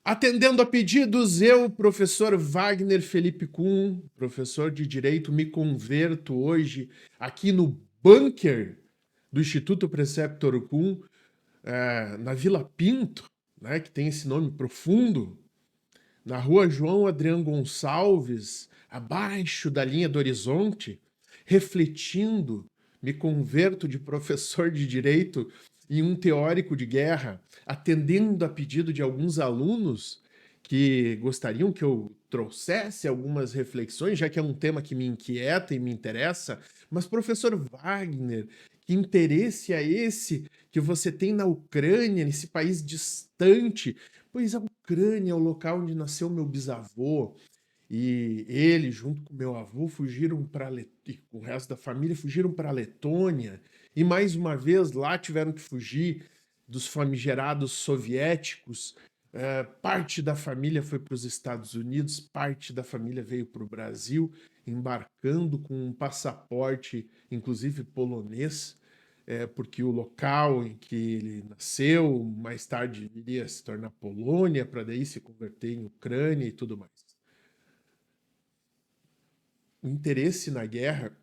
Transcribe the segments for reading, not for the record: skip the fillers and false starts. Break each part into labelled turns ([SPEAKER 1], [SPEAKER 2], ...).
[SPEAKER 1] Atendendo a pedidos, eu, professor Wagner Felipe Kuhn, professor de Direito, me converto hoje aqui no bunker do Instituto Preceptor Kuhn, na Vila Pinto, né, que tem esse nome profundo, na rua João Adriano Gonçalves, abaixo da linha do horizonte, refletindo, me converto de professor de Direito em um teórico de guerra, atendendo a pedido de alguns alunos que gostariam que eu trouxesse algumas reflexões, já que é um tema que me inquieta e me interessa. Mas, professor Wagner, que interesse é esse que você tem na Ucrânia, nesse país distante? Pois a Ucrânia é o local onde nasceu meu bisavô, e ele, junto com meu avô, fugiram para com o resto da família, fugiram para a Letônia. E mais uma vez lá tiveram que fugir dos famigerados soviéticos. Parte da família foi para os Estados Unidos, parte da família veio para o Brasil, embarcando com um passaporte, inclusive polonês, porque o local em que ele nasceu, mais tarde iria se tornar Polônia, para daí se converter em Ucrânia e tudo mais. O interesse na guerra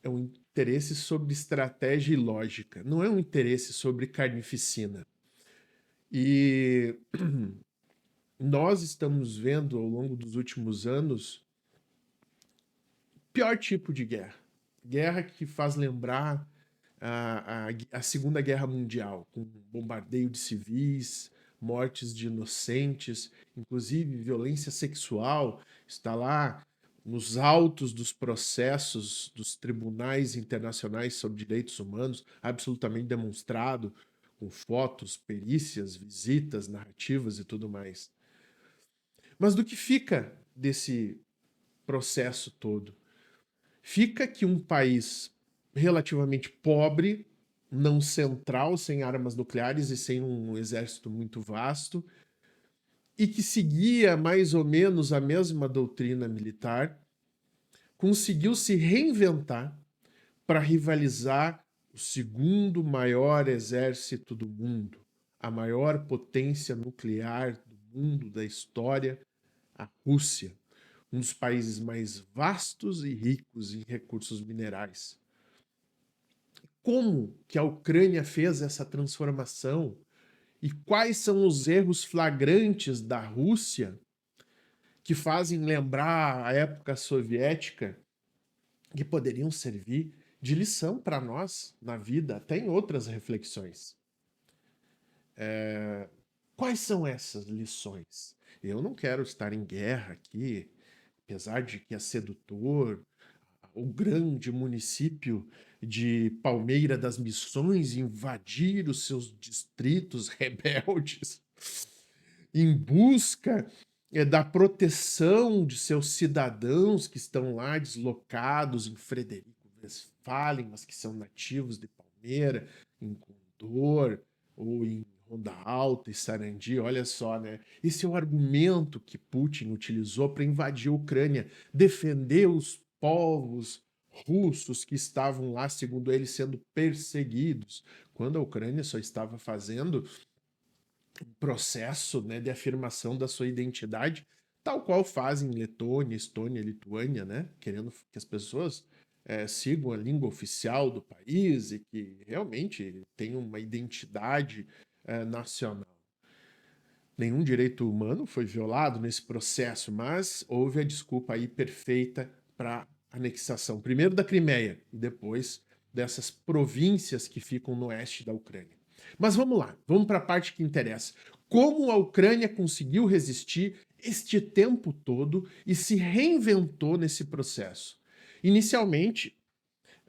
[SPEAKER 1] é um interesse sobre estratégia e lógica, não é um interesse sobre carnificina. E nós estamos vendo ao longo dos últimos anos o pior tipo de guerra. Guerra que faz lembrar a Segunda Guerra Mundial, com bombardeio de civis, mortes de inocentes, inclusive violência sexual, está lá nos autos dos processos dos tribunais internacionais sobre direitos humanos, absolutamente demonstrado, com fotos, perícias, visitas, narrativas e tudo mais. Mas do que fica desse processo todo? Fica que um país relativamente pobre, não central, sem armas nucleares e sem um exército muito vasto, e que seguia mais ou menos a mesma doutrina militar, conseguiu se reinventar para rivalizar o segundo maior exército do mundo, a maior potência nuclear do mundo, da história, a Rússia, um dos países mais vastos e ricos em recursos minerais. Como que a Ucrânia fez essa transformação e quais são os erros flagrantes da Rússia que fazem lembrar a época soviética, que poderiam servir de lição para nós na vida, até em outras reflexões. Quais são essas lições? Eu não quero estar em guerra aqui, apesar de que é sedutor, o grande município de Palmeira das Missões invadir os seus distritos rebeldes em busca da proteção de seus cidadãos que estão lá deslocados em Frederico Westphalen, mas que são nativos de Palmeira, em Condor ou em Ronda Alta e Sarandi. Olha só, né? Esse é o argumento que Putin utilizou para invadir a Ucrânia, defender os povos russos que estavam lá, segundo ele, sendo perseguidos, quando a Ucrânia só estava fazendo processo, né, de afirmação da sua identidade, tal qual fazem Letônia, Estônia, Lituânia, né, querendo que as pessoas sigam a língua oficial do país e que realmente tenham uma identidade nacional. Nenhum direito humano foi violado nesse processo, mas houve a desculpa aí perfeita para anexação, primeiro da Crimeia e depois dessas províncias que ficam no oeste da Ucrânia. Mas vamos lá, vamos para a parte que interessa. Como a Ucrânia conseguiu resistir este tempo todo e se reinventou nesse processo? Inicialmente,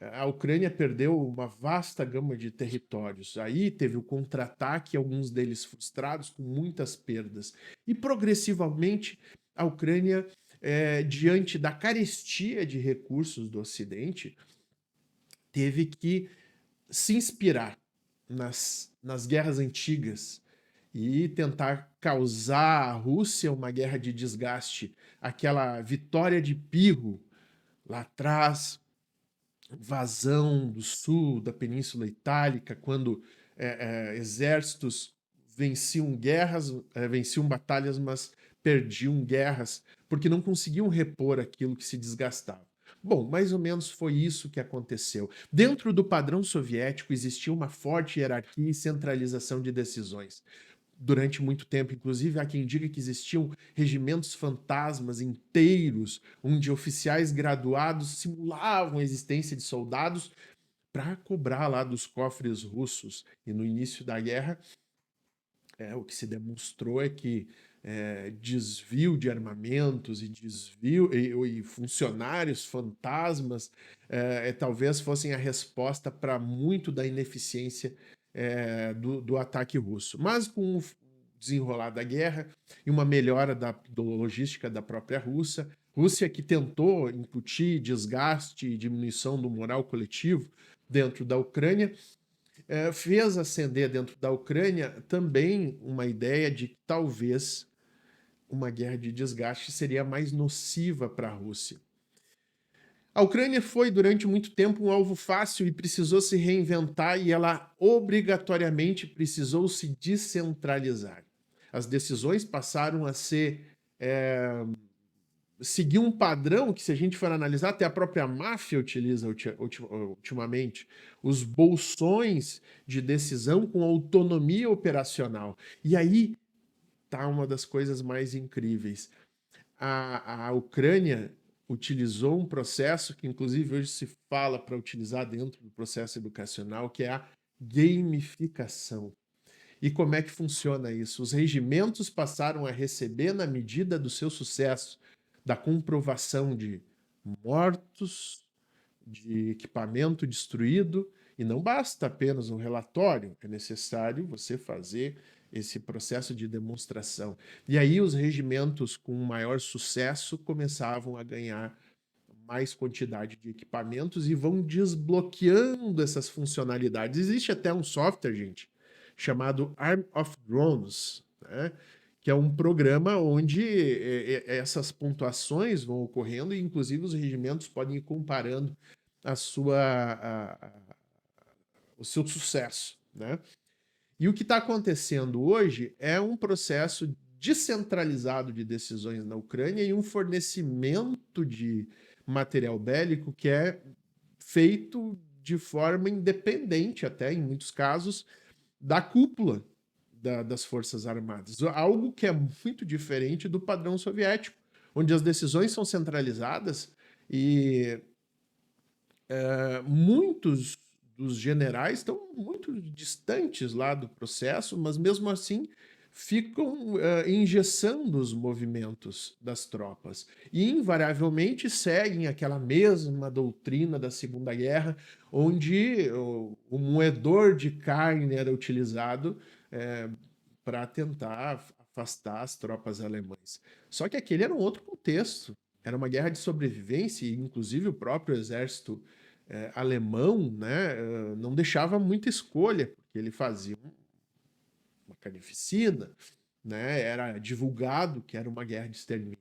[SPEAKER 1] a Ucrânia perdeu uma vasta gama de territórios. Aí teve o contra-ataque, alguns deles frustrados, com muitas perdas. E progressivamente, a Ucrânia, diante da carestia de recursos do Ocidente, teve que se inspirar nas guerras antigas e tentar causar à Rússia uma guerra de desgaste. Aquela vitória de Pirro lá atrás, vazão do sul da Península Itálica, quando exércitos venciam guerras, venciam batalhas, mas perdiam guerras, porque não conseguiam repor aquilo que se desgastava. Bom, mais ou menos foi isso que aconteceu. Dentro do padrão soviético existia uma forte hierarquia e centralização de decisões. Durante muito tempo, inclusive, há quem diga que existiam regimentos fantasmas inteiros, onde oficiais graduados simulavam a existência de soldados para cobrar lá dos cofres russos. E no início da guerra, o que se demonstrou é que desvio de armamentos e desvio e funcionários fantasmas talvez fossem a resposta para muito da ineficiência do ataque russo. Mas com o desenrolar da guerra e uma melhora da logística da própria Rússia que tentou incutir desgaste e diminuição do moral coletivo dentro da Ucrânia, fez acender dentro da Ucrânia também uma ideia de que talvez uma guerra de desgaste seria mais nociva para a Rússia. A Ucrânia foi durante muito tempo um alvo fácil e precisou se reinventar, e ela obrigatoriamente precisou se descentralizar. As decisões passaram a ser seguir um padrão que, se a gente for analisar, até a própria máfia utiliza ultimamente, os bolsões de decisão com autonomia operacional. E aí tá uma das coisas mais incríveis. A Ucrânia utilizou um processo que, inclusive, hoje se fala para utilizar dentro do processo educacional, que é a gamificação. E como é que funciona isso? Os regimentos passaram a receber, na medida do seu sucesso, da comprovação de mortos, de equipamento destruído, e não basta apenas um relatório, é necessário você fazer esse processo de demonstração. E aí os regimentos com maior sucesso começavam a ganhar mais quantidade de equipamentos e vão desbloqueando essas funcionalidades. Existe até um software, gente, chamado Arm of Drones, né? Que é um programa onde essas pontuações vão ocorrendo e, inclusive, os regimentos podem ir comparando o seu sucesso, né? E o que está acontecendo hoje é um processo descentralizado de decisões na Ucrânia e um fornecimento de material bélico que é feito de forma independente, até em muitos casos, da cúpula das Forças Armadas. Algo que é muito diferente do padrão soviético, onde as decisões são centralizadas e muitos dos generais estão muito distantes lá do processo, mas mesmo assim ficam engessando os movimentos das tropas e invariavelmente seguem aquela mesma doutrina da Segunda Guerra, onde o moedor de carne era utilizado para tentar afastar as tropas alemãs. Só que aquele era um outro contexto, era uma guerra de sobrevivência e inclusive o próprio exército alemão, né, não deixava muita escolha, porque ele fazia uma carnificina, né, era divulgado que era uma guerra de extermínio.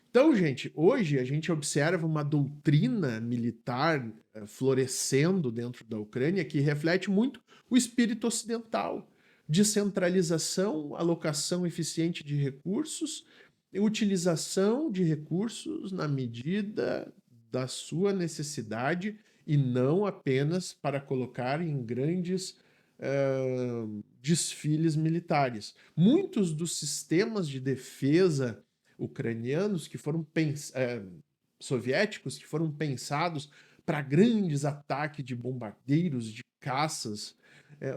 [SPEAKER 1] Então, gente, hoje a gente observa uma doutrina militar florescendo dentro da Ucrânia que reflete muito o espírito ocidental, descentralização, alocação eficiente de recursos, utilização de recursos na medida da sua necessidade e não apenas para colocar em grandes desfiles militares. Muitos dos sistemas de defesa ucranianos que foram soviéticos que foram pensados para grandes ataques de bombardeiros, de caças,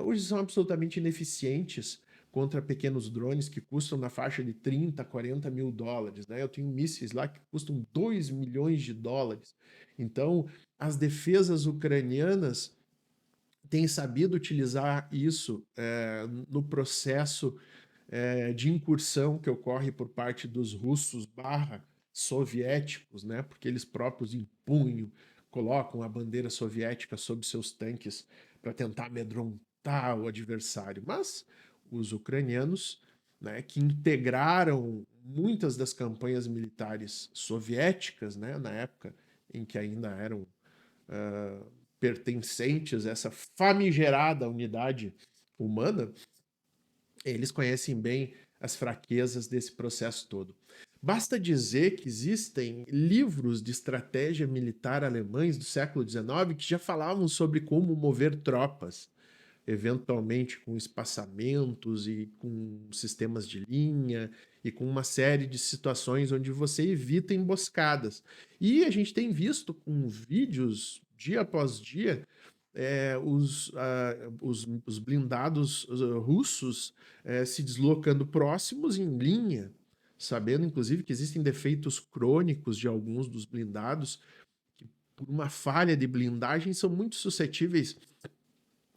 [SPEAKER 1] hoje são absolutamente ineficientes contra pequenos drones que custam na faixa de 30, 40 mil dólares. Né? Eu tenho mísseis lá que custam 2 milhões de dólares. Então, as defesas ucranianas têm sabido utilizar isso no processo de incursão que ocorre por parte dos russos soviéticos, né? Porque eles próprios empunham, colocam a bandeira soviética sob seus tanques para tentar amedrontar o adversário. Mas os ucranianos, né, que integraram muitas das campanhas militares soviéticas, né, na época em que ainda eram pertencentes a essa famigerada unidade humana, Eles conhecem bem as fraquezas desse processo todo. Basta dizer que existem livros de estratégia militar alemães do século XIX que já falavam sobre como mover tropas, eventualmente com espaçamentos e com sistemas de linha e com uma série de situações onde você evita emboscadas. E a gente tem visto com vídeos dia após dia os blindados russos se deslocando próximos em linha, sabendo inclusive que existem defeitos crônicos de alguns dos blindados, que por uma falha de blindagem são muito suscetíveis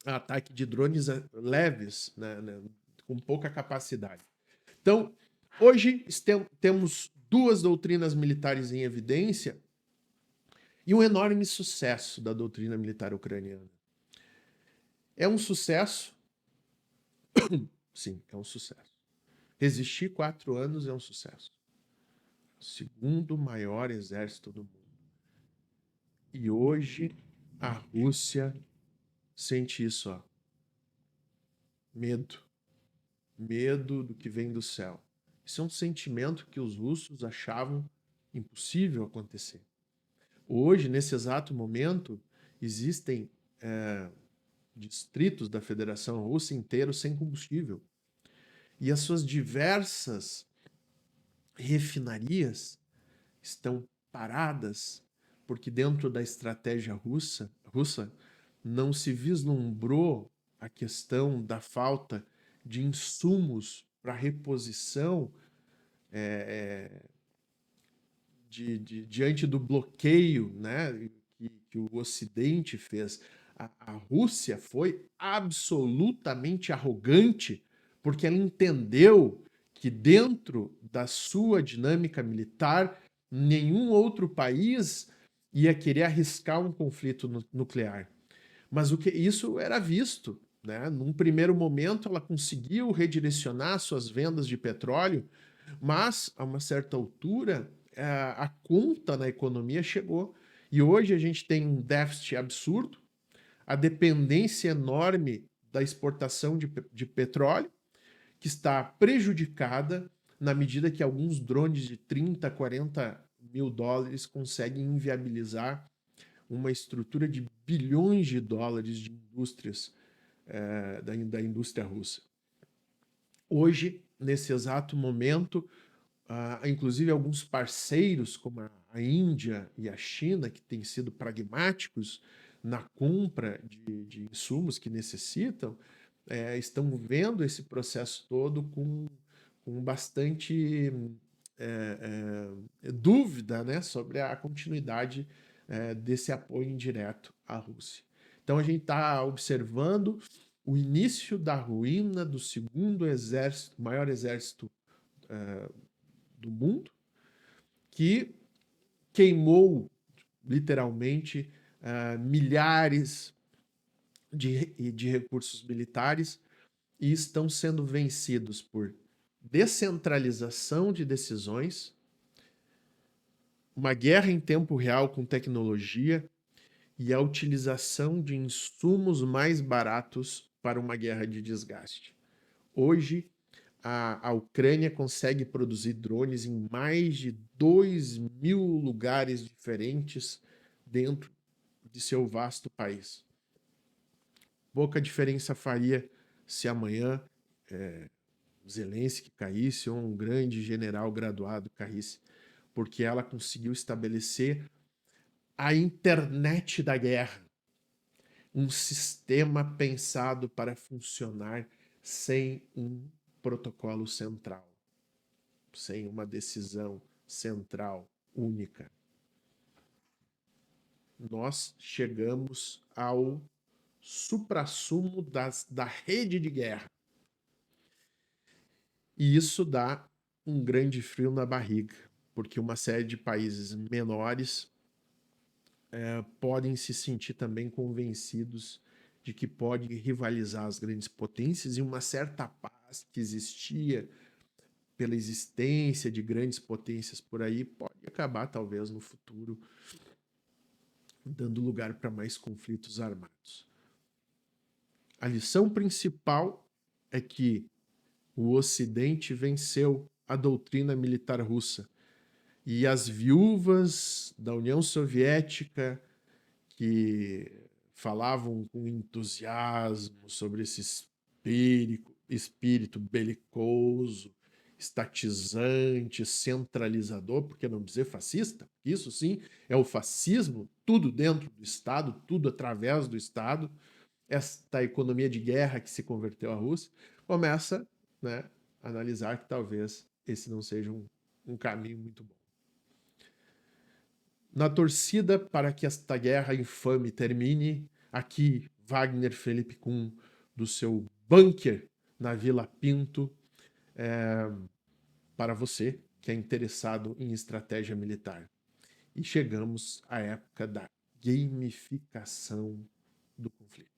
[SPEAKER 1] a ataque de drones leves, né, com pouca capacidade. Então, hoje temos duas doutrinas militares em evidência e um enorme sucesso da doutrina militar ucraniana. É um sucesso? Sim, é um sucesso. Resistir 4 anos é um sucesso. O segundo maior exército do mundo. E hoje a Rússia sente isso, ó. Medo. Medo do que vem do céu. Isso é um sentimento que os russos achavam impossível acontecer. Hoje, nesse exato momento, existem distritos da Federação Russa inteiros sem combustível. E as suas diversas refinarias estão paradas porque dentro da estratégia russa não se vislumbrou a questão da falta de insumos para reposição diante do bloqueio, né, que o Ocidente fez. A Rússia foi absolutamente arrogante porque ela entendeu que dentro da sua dinâmica militar nenhum outro país ia querer arriscar um conflito nuclear. Mas isso era visto, né? Num primeiro momento, ela conseguiu redirecionar suas vendas de petróleo, mas a uma certa altura, a conta na economia chegou. E hoje a gente tem um déficit absurdo, a dependência enorme da exportação de petróleo, que está prejudicada na medida que alguns drones de 30, 40 mil dólares conseguem inviabilizar uma estrutura de bilhões de dólares de indústrias da indústria russa. Hoje, nesse exato momento, inclusive alguns parceiros como a Índia e a China, que têm sido pragmáticos na compra de insumos que necessitam, estão vendo esse processo todo com bastante dúvida, né, sobre a continuidade desse apoio indireto à Rússia. Então a gente está observando o início da ruína do segundo exército, maior exército do mundo, que queimou literalmente milhares de recursos militares e estão sendo vencidos por descentralização de decisões, uma guerra em tempo real com tecnologia e a utilização de insumos mais baratos para uma guerra de desgaste. Hoje, a Ucrânia consegue produzir drones em mais de 2.000 lugares diferentes dentro de seu vasto país. Pouca diferença faria se amanhã Zelensky caísse ou um grande general graduado caísse, porque ela conseguiu estabelecer a internet da guerra, um sistema pensado para funcionar sem um protocolo central, sem uma decisão central única. Nós chegamos ao suprassumo da rede de guerra. E isso dá um grande frio na barriga, porque uma série de países menores podem se sentir também convencidos de que podem rivalizar as grandes potências e uma certa paz que existia pela existência de grandes potências por aí pode acabar talvez no futuro dando lugar para mais conflitos armados. A lição principal é que O Ocidente venceu a doutrina militar russa. E as viúvas da União Soviética que falavam com entusiasmo sobre esse espírito belicoso, estatizante, centralizador, por que não dizer fascista? Isso sim é o fascismo, tudo dentro do Estado, tudo através do Estado. Esta economia de guerra que se converteu à Rússia começa, né, a analisar que talvez esse não seja um caminho muito bom. Na torcida para que esta guerra infame termine, aqui Wagner Felipe Kuhn, do seu bunker na Vila Pinto, para você que é interessado em estratégia militar. E chegamos à época da gamificação do conflito.